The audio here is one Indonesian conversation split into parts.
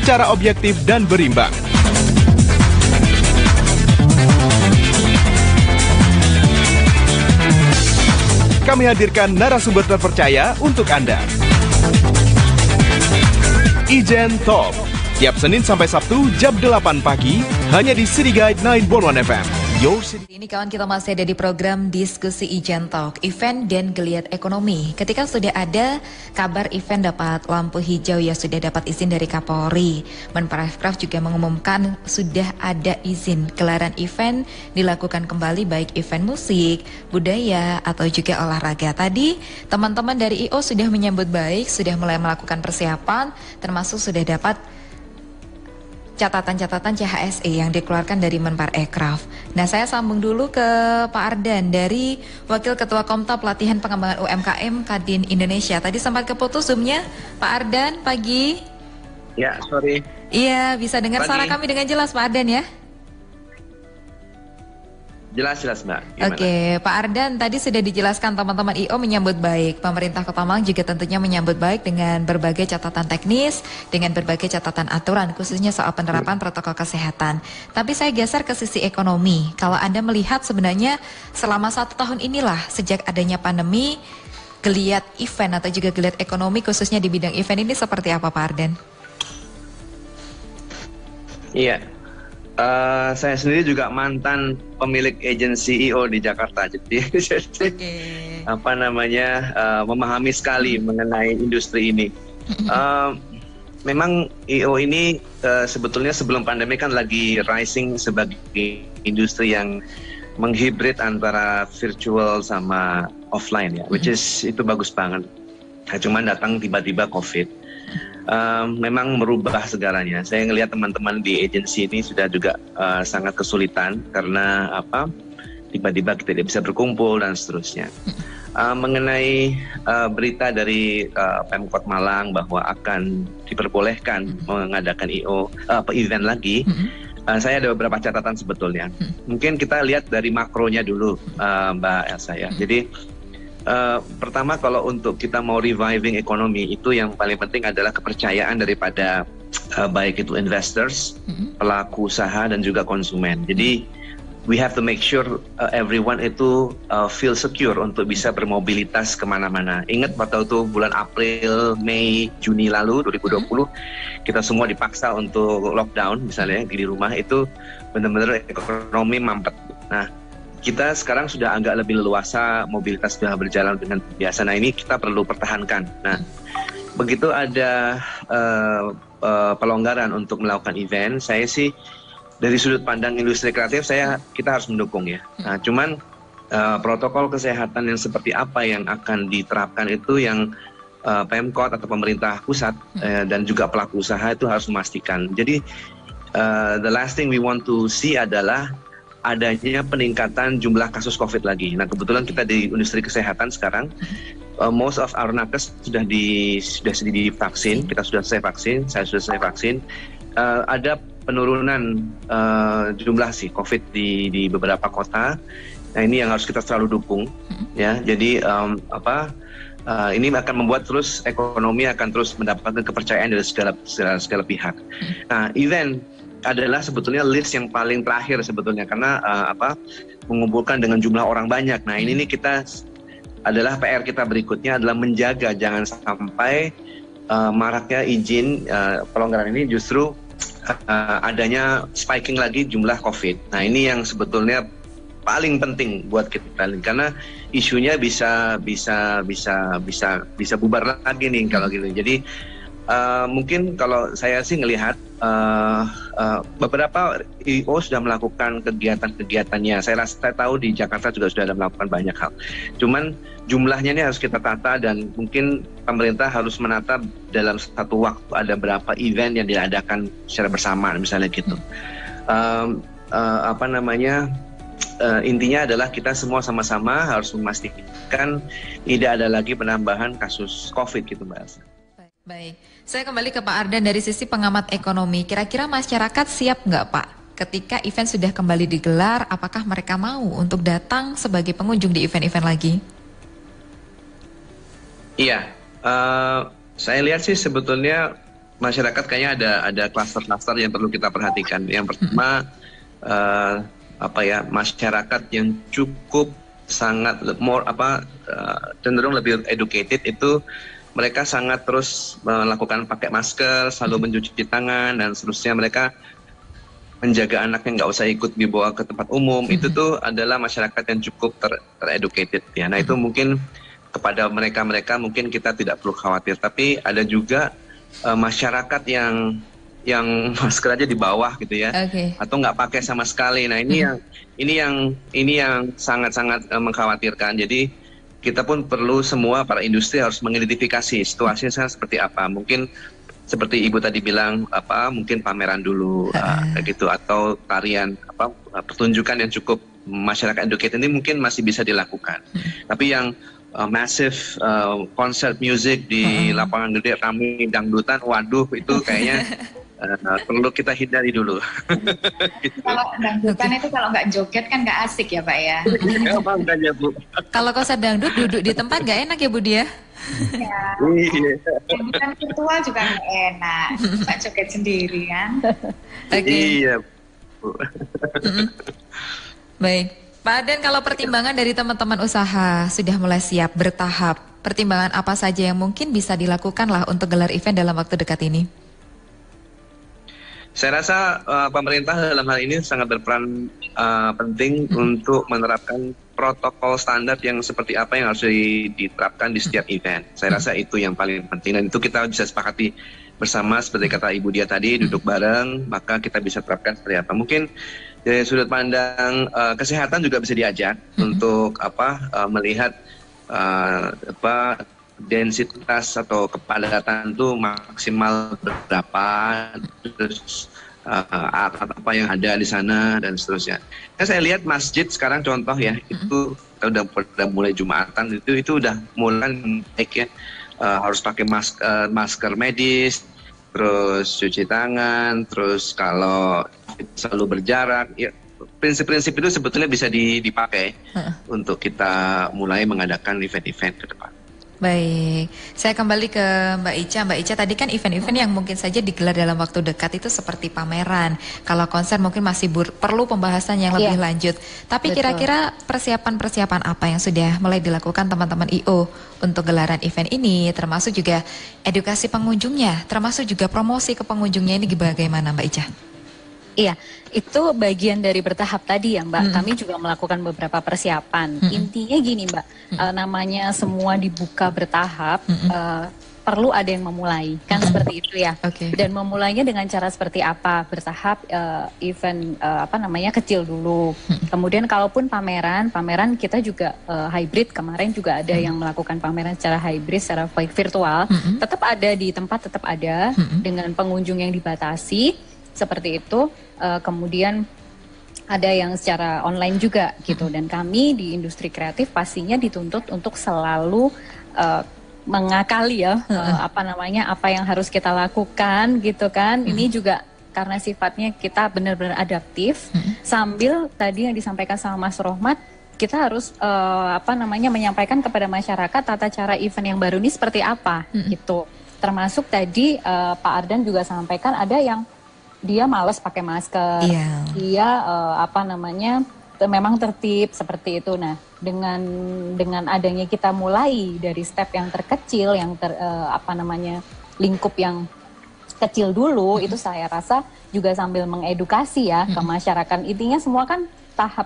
secara objektif dan berimbang. Kami hadirkan narasumber terpercaya untuk Anda. Ijen Talk, tiap Senin sampai Sabtu jam 8 pagi, hanya di City Guide 911 FM. Ini kawan, kita masih ada di program diskusi Ijen Talk, event dan geliat ekonomi. Ketika sudah ada kabar event dapat lampu hijau, ya sudah dapat izin dari Kapolri. Menparekraf juga mengumumkan sudah ada izin gelaran event dilakukan kembali, baik event musik, budaya, atau juga olahraga. Tadi teman-teman dari IO sudah menyambut baik, sudah mulai melakukan persiapan, termasuk sudah dapat catatan-catatan CHSE yang dikeluarkan dari Menparekraf. Nah, saya sambung dulu ke Pak Ardan dari Wakil Ketua Komta Pelatihan Pengembangan UMKM Kadin Indonesia. Tadi sempat keputus Zoom-nya, Pak Ardan, pagi. Ya, sorry. Iya, bisa dengar pagi. suara kami dengan jelas, Pak Ardan ya? Jelas, Mbak. Gimana? Oke, Pak Ardan, tadi sudah dijelaskan teman-teman IO menyambut baik. Pemerintah Kota Malang juga tentunya menyambut baik dengan berbagai catatan teknis, dengan berbagai catatan aturan, khususnya soal penerapan protokol kesehatan. Tapi saya geser ke sisi ekonomi. Kalau Anda melihat sebenarnya selama 1 tahun inilah, sejak adanya pandemi, geliat event atau juga geliat ekonomi khususnya di bidang event ini seperti apa, Pak Ardan? Iya. Saya sendiri juga mantan pemilik agensi IO di Jakarta, jadi memahami sekali mengenai industri ini. Memang IO ini sebetulnya sebelum pandemi kan lagi rising sebagai industri yang menghibrid antara virtual sama offline ya, which is itu bagus banget. Cuman datang tiba-tiba COVID. Memang merubah segalanya. Saya ngelihat teman-teman di agensi ini sudah juga sangat kesulitan karena tiba-tiba kita tidak bisa berkumpul dan seterusnya. Mengenai berita dari Pemkot Malang bahwa akan diperbolehkan mengadakan event lagi, saya ada beberapa catatan sebetulnya. Mungkin kita lihat dari makronya dulu, Mbak Elsa ya. Jadi pertama, kalau untuk kita mau reviving ekonomi, itu yang paling penting adalah kepercayaan daripada baik itu investors, pelaku usaha, dan juga konsumen. Jadi we have to make sure everyone itu feel secure untuk bisa bermobilitas kemana-mana. Ingat waktu itu bulan April, Mei, Juni lalu 2020, kita semua dipaksa untuk lockdown misalnya di rumah, itu benar-benar ekonomi mampet. Nah, kita sekarang sudah agak lebih leluasa, mobilitas sudah berjalan dengan biasa. Nah, ini kita perlu pertahankan. Nah, begitu ada pelonggaran untuk melakukan event, saya sih dari sudut pandang industri kreatif, kita harus mendukung ya. Nah, cuman protokol kesehatan yang seperti apa yang akan diterapkan itu yang Pemkot atau pemerintah pusat dan juga pelaku usaha itu harus memastikan. Jadi the last thing we want to see adalah adanya peningkatan jumlah kasus COVID lagi. Nah, kebetulan kita di industri kesehatan sekarang, most of our nakes sudah divaksin, kita sudah selesai vaksin, saya sudah selesai vaksin. Ada penurunan jumlah COVID di beberapa kota. Nah, ini yang harus kita selalu dukung, ya. Jadi ini akan membuat terus ekonomi akan terus mendapatkan kepercayaan dari segala pihak. Nah, event adalah sebetulnya list yang paling terakhir sebetulnya, karena mengumpulkan dengan jumlah orang banyak. Nah, ini nih kita adalah PR kita berikutnya adalah menjaga jangan sampai maraknya izin pelonggaran ini justru adanya spiking lagi jumlah COVID. Nah, ini yang sebetulnya paling penting buat kita, karena isunya bisa bubar lagi nih kalau gitu. Jadi mungkin kalau saya sih ngelihat beberapa IO sudah melakukan kegiatan-kegiatannya. Saya tahu di Jakarta juga sudah ada melakukan banyak hal. Cuman jumlahnya ini harus kita tata, dan mungkin pemerintah harus menata dalam satu waktu ada berapa event yang diadakan secara bersamaan misalnya gitu. Intinya adalah kita semua sama-sama harus memastikan tidak ada lagi penambahan kasus COVID gitu, Mbak Elsa. Baik, saya kembali ke Pak Ardan dari sisi pengamat ekonomi. Kira-kira masyarakat siap nggak Pak ketika event sudah kembali digelar? Apakah mereka mau untuk datang sebagai pengunjung di event-event lagi? Iya, saya lihat sih sebetulnya masyarakat kayaknya ada klaster-klaster yang perlu kita perhatikan. Yang pertama masyarakat yang cukup sangat cenderung lebih educated, itu mereka sangat terus melakukan pakai masker, selalu mencuci tangan dan seterusnya. Mereka menjaga anaknya nggak usah ikut dibawa ke tempat umum. Itu tuh adalah masyarakat yang cukup tereducated ya. Nah itu mungkin kepada mereka mungkin kita tidak perlu khawatir. Tapi ada juga masyarakat yang masker aja di bawah gitu ya, atau nggak pakai sama sekali. Nah ini yang sangat-sangat mengkhawatirkan. Jadi kita pun perlu semua para industri harus mengidentifikasi situasinya seperti apa. Mungkin seperti Ibu tadi bilang, mungkin pameran dulu gitu, atau tarian pertunjukan yang cukup masyarakat educated ini mungkin masih bisa dilakukan. Tapi yang massive konser musik di lapangan gede kami dangdutan, waduh itu kayaknya perlu kita hindari dulu. Gitu. Kalau dangdutan itu kalau nggak joget kan nggak asik ya Pak ya. Makanya Bu. Kalau konser dangdut duduk di tempat nggak enak ya Bu Dia? Ya. Dangdutan virtual juga nggak enak. Pak joget sendiri kan. Iya Bu. Baik. Pak Ardan, kalau pertimbangan dari teman-teman usaha sudah mulai siap bertahap, pertimbangan apa saja yang mungkin bisa dilakukan lah untuk gelar event dalam waktu dekat ini? Saya rasa pemerintah dalam hal ini sangat berperan penting untuk menerapkan protokol standar yang seperti apa yang harus diterapkan di setiap event. Saya rasa itu yang paling penting, dan itu kita bisa sepakati bersama seperti kata Ibu Dia tadi, duduk bareng, maka kita bisa terapkan seperti apa. Mungkin dari sudut pandang kesehatan juga bisa diajak untuk melihat densitas atau kepadatan itu maksimal berapa, terus apa yang ada di sana dan seterusnya. Saya lihat masjid sekarang contoh ya, itu udah mulai Jumatan itu udah mulai baik ya, harus pakai masker medis, terus cuci tangan, terus kalau selalu berjarak ya. Prinsip-prinsip itu sebetulnya bisa dipakai untuk kita mulai mengadakan event-event ke depan. Baik, saya kembali ke Mbak Ica. Mbak Ica, tadi kan event-event yang mungkin saja digelar dalam waktu dekat itu seperti pameran. Kalau konser mungkin masih perlu pembahasan yang lebih lanjut. Tapi kira-kira persiapan-persiapan apa yang sudah mulai dilakukan teman-teman IO untuk gelaran event ini, termasuk juga edukasi pengunjungnya, termasuk juga promosi ke pengunjungnya, ini bagaimana Mbak Ica? Iya, itu bagian dari bertahap tadi ya Mbak. Kami juga melakukan beberapa persiapan. Intinya gini Mbak, namanya semua dibuka bertahap, perlu ada yang memulai, kan seperti itu ya. Dan memulainya dengan cara seperti apa? Bertahap, event kecil dulu. Kemudian kalaupun pameran kita juga hybrid. Kemarin juga ada yang melakukan pameran secara hybrid, secara virtual. Tetap ada di tempat, tetap ada dengan pengunjung yang dibatasi. Seperti itu, kemudian ada yang secara online juga gitu, dan kami di industri kreatif pastinya dituntut untuk selalu mengakali ya apa yang harus kita lakukan gitu kan. Ini juga karena sifatnya kita benar-benar adaptif, sambil tadi yang disampaikan sama Mas Rohmat, kita harus menyampaikan kepada masyarakat tata cara event yang baru ini seperti apa gitu. Termasuk tadi Pak Ardan juga sampaikan ada yang dia malas pakai masker, dia memang tertib seperti itu. Nah, dengan adanya kita mulai dari step yang terkecil, yang lingkup yang kecil dulu, itu saya rasa juga sambil mengedukasi ya ke masyarakat. Intinya semua kan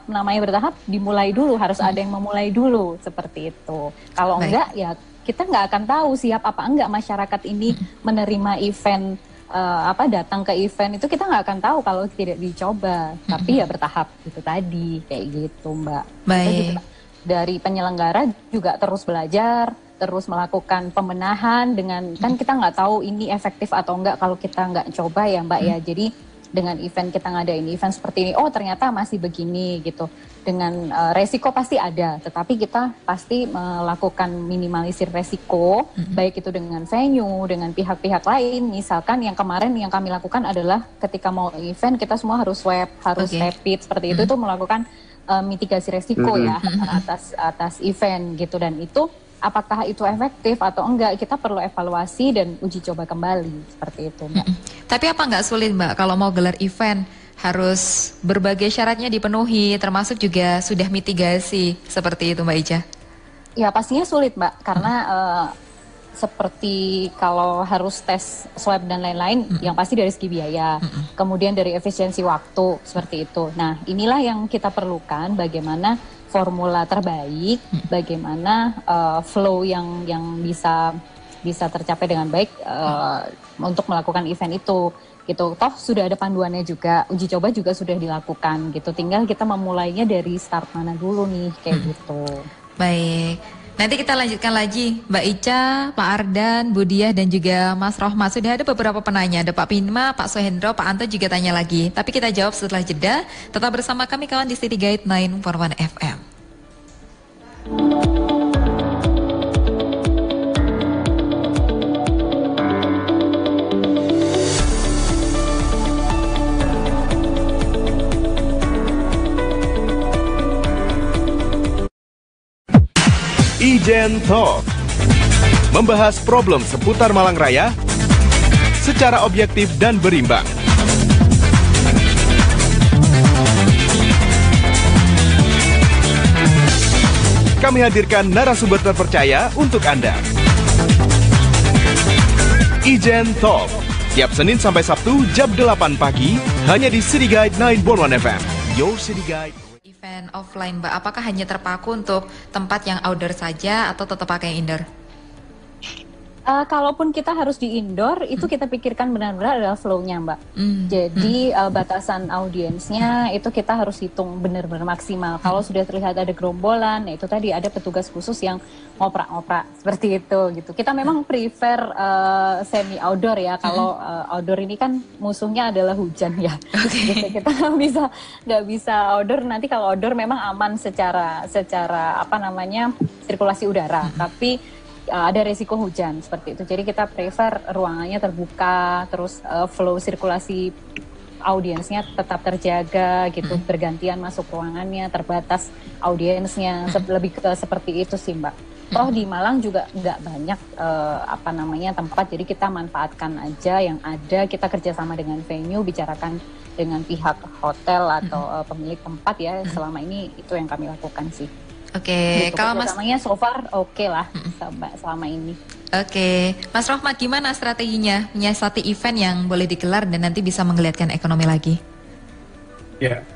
namanya bertahap, dimulai dulu, harus ada yang memulai dulu seperti itu. Kalau enggak ya kita nggak akan tahu siap apa enggak masyarakat ini menerima event. Datang ke event itu kita nggak akan tahu kalau tidak dicoba, tapi ya bertahap itu tadi kayak gitu Mbak. Kita juga dari penyelenggara juga terus belajar, terus melakukan pembenahan dengan kan kita nggak tahu ini efektif atau enggak kalau kita nggak coba ya Mbak ya. Jadi dengan event kita ngadain event seperti ini, oh ternyata masih begini gitu. Dengan resiko pasti ada, tetapi kita pasti melakukan minimalisir resiko, baik itu dengan venue, dengan pihak-pihak lain. Misalkan yang kemarin yang kami lakukan adalah ketika mau event kita semua harus swab, harus rapid seperti itu melakukan mitigasi resiko ya atas event gitu, dan itu apakah itu efektif atau enggak, kita perlu evaluasi dan uji coba kembali seperti itu, Mbak. Tapi apa nggak sulit, Mbak, kalau mau gelar event harus berbagai syaratnya dipenuhi, termasuk juga sudah mitigasi seperti itu, Mbak Ica? Ya pastinya sulit, Mbak, karena seperti kalau harus tes swab dan lain-lain, yang pasti dari segi biaya, kemudian dari efisiensi waktu, seperti itu. Nah, inilah yang kita perlukan, bagaimana formula terbaik, bagaimana flow yang bisa tercapai dengan baik untuk melakukan event itu. Gitu. Toh sudah ada panduannya juga, uji coba juga sudah dilakukan gitu. Tinggal kita memulainya dari start mana dulu nih, kayak gitu. Baik. Nanti kita lanjutkan lagi, Mbak Ica, Pak Ardan, Bu Diah, dan juga Mas Rohmat. Sudah ada beberapa penanya, ada Pak Pinma, Pak Sohendro, Pak Anto juga tanya lagi. Tapi kita jawab setelah jeda. Tetap bersama kami kawan di City Guide 941 FM. Ijen Talk, membahas problem seputar Malang Raya secara objektif dan berimbang. Kami hadirkan narasumber terpercaya untuk Anda. Ijen Talk, tiap Senin sampai Sabtu jam 8 pagi, hanya di City Guide 941 FM. Your City Guide. Event offline, Mbak, apakah hanya terpaku untuk tempat yang outdoor saja atau tetap pakai indoor? Kalaupun kita harus di indoor, itu kita pikirkan benar-benar adalah flow-nya, Mbak. Jadi batasan audiensnya itu kita harus hitung benar-benar maksimal. Kalau sudah terlihat ada gerombolan, itu tadi ada petugas khusus yang ngoprak-ngoprak seperti itu gitu. Kita memang prefer semi outdoor ya. Kalau outdoor ini kan musuhnya adalah hujan ya. Gitu. Kita nggak bisa outdoor. Nanti kalau outdoor memang aman secara sirkulasi udara. Tapi ada resiko hujan seperti itu. Jadi kita prefer ruangannya terbuka, terus flow sirkulasi audiensnya tetap terjaga gitu, bergantian masuk ruangannya, terbatas audiensnya, lebih ke seperti itu sih, Mbak. Toh di Malang juga nggak banyak tempat, jadi kita manfaatkan aja yang ada. Kita kerjasama dengan venue, bicarakan dengan pihak hotel atau pemilik tempat ya. Selama ini itu yang kami lakukan sih. Oke, kalau Mas namanya so far oke lah selama ini. Oke, Mas Rohmat, gimana strateginya menyiasati event yang boleh digelar dan nanti bisa menggeliatkan ekonomi lagi? Ya,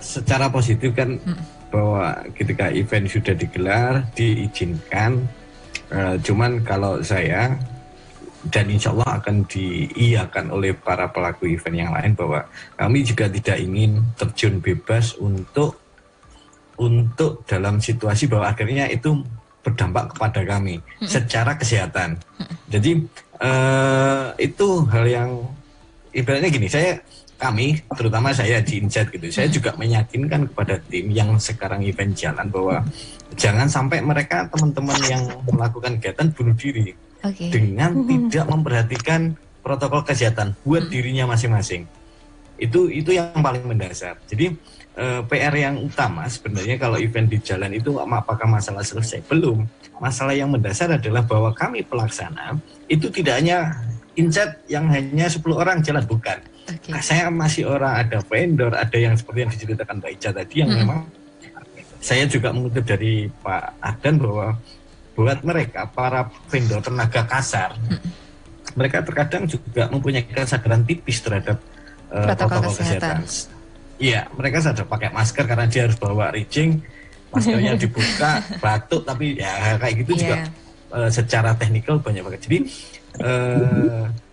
secara positif kan bahwa ketika event sudah digelar diizinkan. Cuman kalau saya dan insya Allah akan diiyakan oleh para pelaku event yang lain bahwa kami juga tidak ingin terjun bebas untuk dalam situasi bahwa akhirnya itu berdampak kepada kami secara kesehatan. Jadi itu hal yang ibaratnya gini, kami terutama saya di Insight gitu, saya juga meyakinkan kepada tim yang sekarang event jalan bahwa jangan sampai mereka teman-teman yang melakukan kegiatan bunuh diri dengan tidak memperhatikan protokol kesehatan buat dirinya masing-masing. Itu yang paling mendasar. Jadi PR yang utama sebenarnya kalau event di jalan itu apakah masalah selesai? Belum. Masalah yang mendasar adalah bahwa kami pelaksana itu tidak hanya Insight yang hanya 10 orang jalan, bukan. Saya masih ada vendor, ada yang seperti yang diceritakan Mbak Ica tadi yang memang saya juga mengutip dari Pak Ardan bahwa buat mereka para vendor tenaga kasar, mereka terkadang juga mempunyai kesadaran tipis terhadap protokol kesehatan. Iya, mereka sadar pakai masker karena dia harus bawa rigging, maskernya dibuka, batuk, tapi ya kayak gitu juga secara teknikal banyak banget. Jadi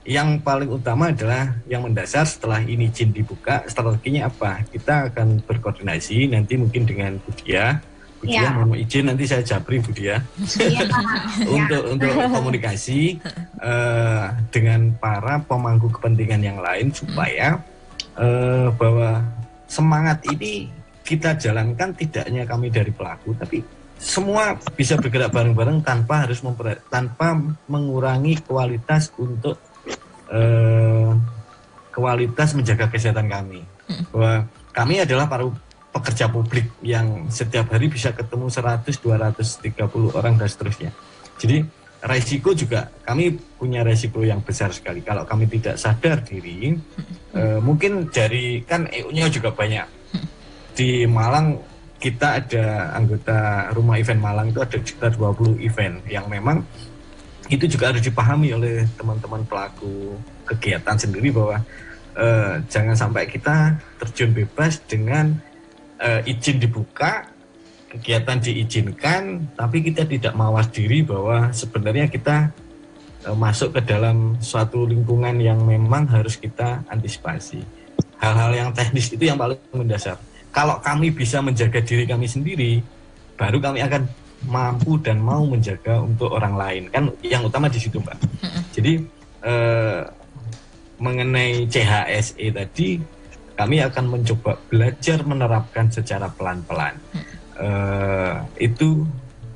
yang paling utama adalah yang mendasar setelah ini izin dibuka, strateginya apa? Kita akan berkoordinasi nanti mungkin dengan Bu Diah. Bu Diah mohon izin nanti saya japri Bu Diah untuk komunikasi dengan para pemangku kepentingan yang lain supaya bahwa semangat ini kita jalankan tidak hanya kami dari pelaku, tapi semua bisa bergerak bareng-bareng tanpa mengurangi kualitas untuk kualitas menjaga kesehatan kami. Bahwa kami adalah pekerja publik yang setiap hari bisa ketemu 100, 230 orang dan seterusnya. Jadi resiko juga, kami punya resiko yang besar sekali. Kalau kami tidak sadar diri, mungkin dari, kan EU-nya juga banyak. Di Malang, kita ada anggota Rumah Event Malang itu ada sekitar 20 event, yang memang itu juga harus dipahami oleh teman-teman pelaku kegiatan sendiri bahwa jangan sampai kita terjun bebas dengan izin dibuka, kegiatan diizinkan, tapi kita tidak mawas diri bahwa sebenarnya kita masuk ke dalam suatu lingkungan yang memang harus kita antisipasi. Hal-hal yang teknis itu yang paling mendasar. Kalau kami bisa menjaga diri kami sendiri, baru kami akan mampu dan mau menjaga untuk orang lain. Kan yang utama di situ, Mbak. Jadi mengenai CHSE tadi, kami akan mencoba belajar menerapkan secara pelan-pelan. Itu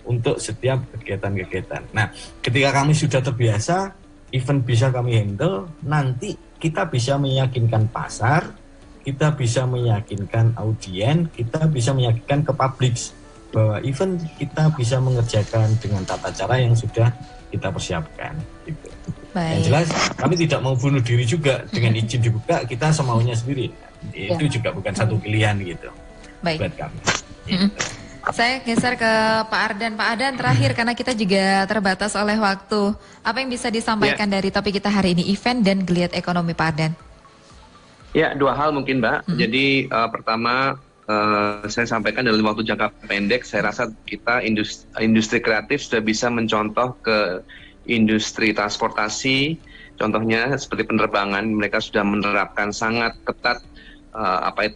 untuk setiap kegiatan-kegiatan. Nah, ketika kami sudah terbiasa, event bisa kami handle, nanti kita bisa meyakinkan pasar, kita bisa meyakinkan audien, kita bisa meyakinkan ke publik bahwa event kita bisa mengerjakan dengan tata cara yang sudah kita persiapkan. Gitu. Yang jelas, kami tidak mau bunuh diri juga dengan izin dibuka, kita semaunya sendiri. Itu juga bukan satu pilihan gitu. Buat kami. Gitu. Saya geser ke Pak Ardan. Pak Ardan terakhir, karena kita juga terbatas oleh waktu. Apa yang bisa disampaikan dari topik kita hari ini, event dan geliat ekonomi, Pak Ardan? Ya, dua hal mungkin, Mbak. Jadi pertama, saya sampaikan dalam waktu jangka pendek, saya rasa kita industri kreatif sudah bisa mencontoh ke industri transportasi. Contohnya seperti penerbangan, mereka sudah menerapkan sangat ketat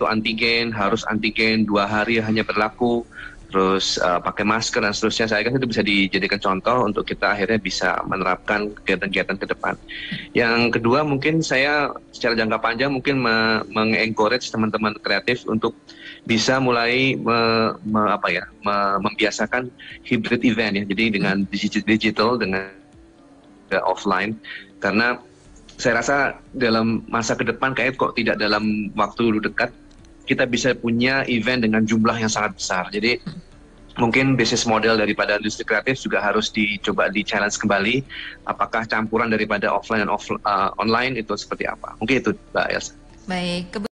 antigen, harus antigen 2 hari hanya berlaku, terus pakai masker dan seterusnya. Saya kira itu bisa dijadikan contoh untuk kita akhirnya bisa menerapkan kegiatan-kegiatan ke depan. Yang kedua, mungkin saya secara jangka panjang mungkin mengencourage teman-teman kreatif untuk bisa mulai membiasakan hybrid event ya. Jadi dengan digital, dengan offline, karena saya rasa dalam masa ke depan kayak kok tidak dalam waktu dekat kita bisa punya event dengan jumlah yang sangat besar. Jadi mungkin bisnis model daripada industri kreatif juga harus dicoba di-challenge kembali. Apakah campuran daripada offline dan online itu seperti apa? Mungkin itu, Mbak Elsa. Baik.